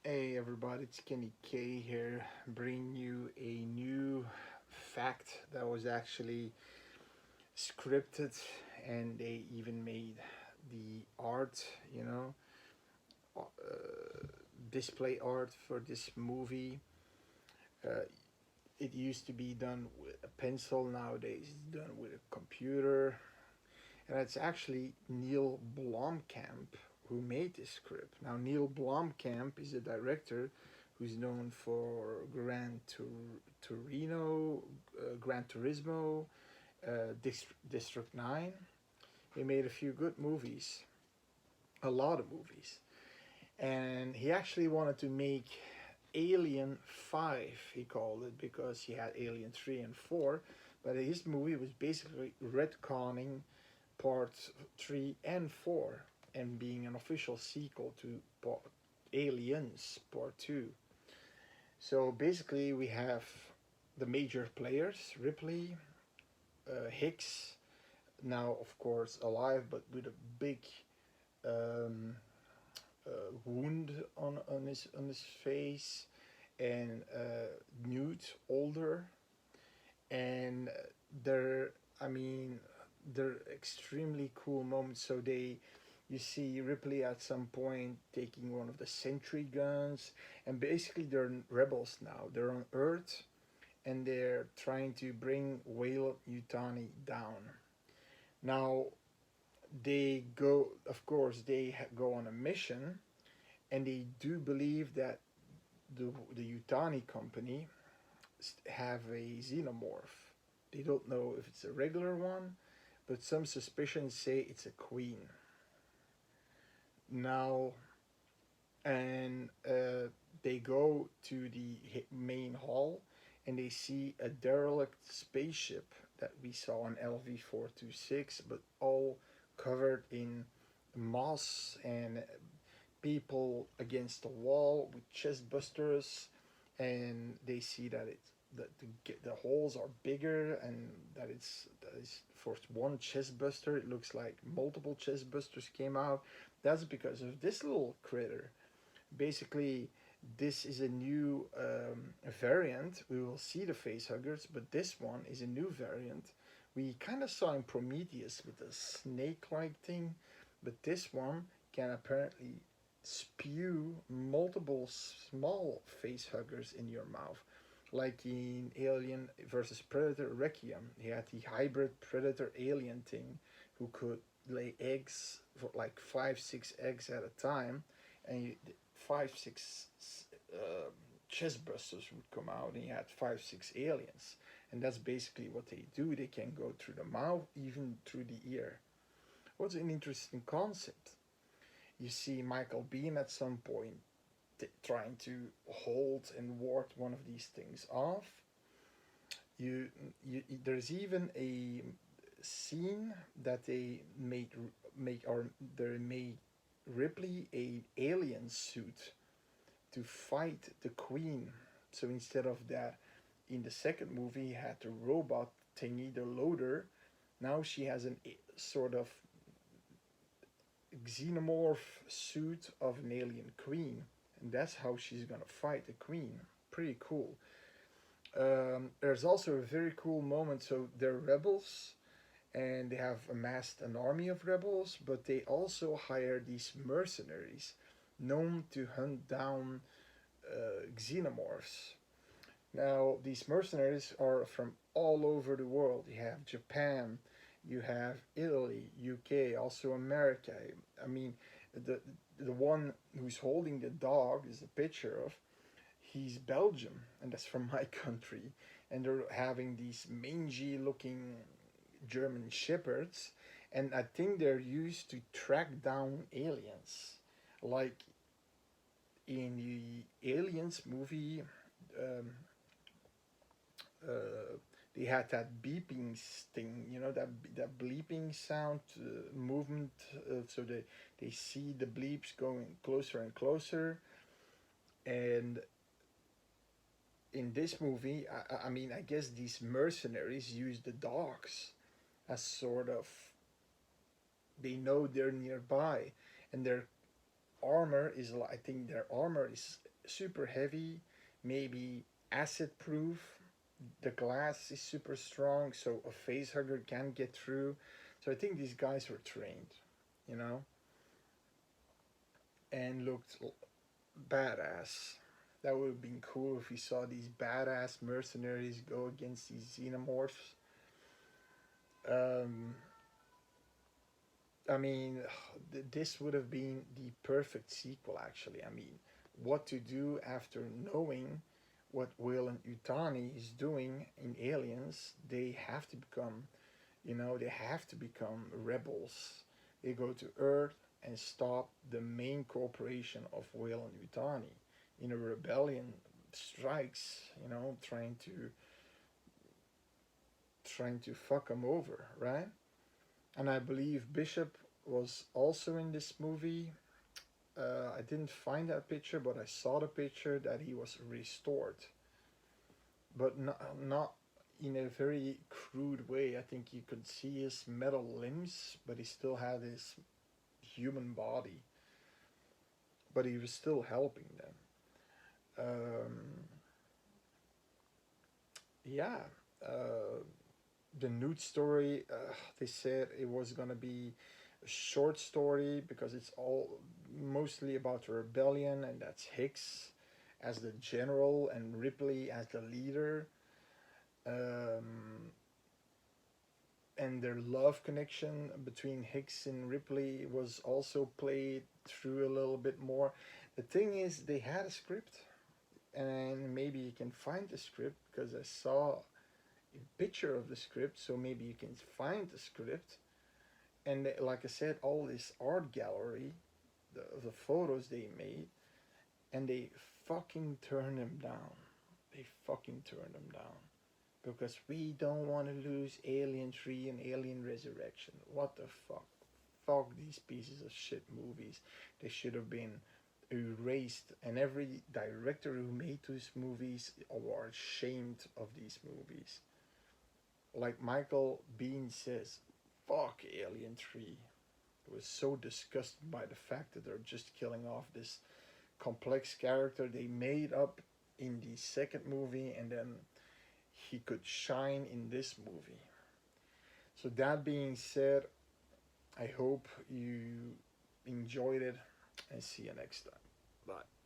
Hey everybody, it's Kenny K here, bringing you a new fact that was actually scripted, and they even made the art, display art for this movie. Uh, it used to be done with a pencil, nowadays it's done with a computer, and it's actually Neil Blomkamp who made this script. Now, Neil Blomkamp is a director who's known for Torino, Gran Turismo, District 9. He made a few good movies, a lot of movies. And he actually wanted to make Alien 5, he called it, because he had Alien 3 and 4. But his movie was basically retconning part 3 and 4 and being an official sequel to Aliens Part 2. So basically, we have the major players Ripley, Hicks, now of course alive but with a big um, wound on his face, and Newt older, and they're I mean they're extremely cool moments. So you see Ripley at some point taking one of the sentry guns, and basically they're rebels now. They're on Earth, and they're trying to bring Whale Yutani down. Now they go, of course, go on a mission, and they do believe that the Yutani company have a xenomorph. They don't know if it's a regular one, but some suspicions say it's a queen. Now, and they go to the main hall, and they see a derelict spaceship that we saw on LV-426, but all covered in moss and people against the wall with chest busters, and they see that the holes are bigger, and that is for one chest buster. It looks like multiple chest busters came out. That's because of this little critter. Basically, this is a new variant. We will see the face huggers, but this one is a new variant. We kind of saw in Prometheus with the snake-like thing, but this one can apparently spew multiple small face huggers in your mouth, like in Alien versus Predator Requiem. He had the hybrid Predator Alien thing, who could lay eggs for like 5, 6 eggs at a time, and 5, 6 chest busters would come out, and you had 5, 6 aliens. And that's basically what they do. They can go through the mouth, even through the ear. What's an interesting concept? You see Michael Bean at some point trying to hold and ward one of these things off. There's even a scene that they made Ripley a alien suit to fight the Queen. So instead of that, in the second movie, he had the robot thingy, the loader. Now she has a sort of xenomorph suit of an alien queen, and that's how she's gonna fight the queen. Pretty cool. There's also a very cool moment. So they're rebels, and they have amassed an army of rebels, but they also hire these mercenaries known to hunt down xenomorphs. Now, these mercenaries are from all over the world. You have Japan, you have Italy, UK, also America. I mean, the the one who's holding the dog is a picture of. He's Belgium, and that's from my country. And they're having these mangy-looking German shepherds, and I think they're used to track down aliens, like in the Aliens movie. Um, they had that beeping thing, that bleeping sound movement. So they see the bleeps going closer and closer. And in this movie, I mean, I guess these mercenaries use the dogs as sort of, they know they're nearby, and their armor is, I think their armor is super heavy, maybe acid proof. The glass is super strong, so a face hugger can get through. So I think these guys were trained, you know, and looked badass. That would have been cool if we saw these badass mercenaries go against these xenomorphs. Um, I mean, this would have been the perfect sequel, actually. I mean, what to do after knowing what Will and Utani is doing in Aliens? They have to become, they have to become rebels. They go to Earth and stop the main corporation of Will and Utani. In a rebellion strikes, trying to fuck them over, right? And I believe Bishop was also in this movie. I didn't find that picture, but I saw the picture that he was restored, but not in a very crude way. I think you could see his metal limbs, but he still had his human body. But he was still helping them. Yeah. Uh, the nude story, they said it was gonna be a short story because it's all mostly about the rebellion, and that's Hicks as the general and Ripley as the leader. Um, and their love connection between Hicks and Ripley was also played through a little bit more. The thing is, they had a script, and maybe you can find the script because I saw a picture of the script, so maybe you can find the script. And like I said, all this art gallery, the photos they made, and they fucking turned them down. They fucking turned them down because we don't want to lose Alien 3 and Alien Resurrection. What the fuck? Fuck these pieces of shit movies. They should have been erased, and every director who made these movies are ashamed of these movies. Like Michael Bean says, fuck Alien 3. He was so disgusted by the fact that they're just killing off this complex character they made up in the second movie, and then he could shine in this movie. So that being said, I hope you enjoyed it, and see you next time. Bye.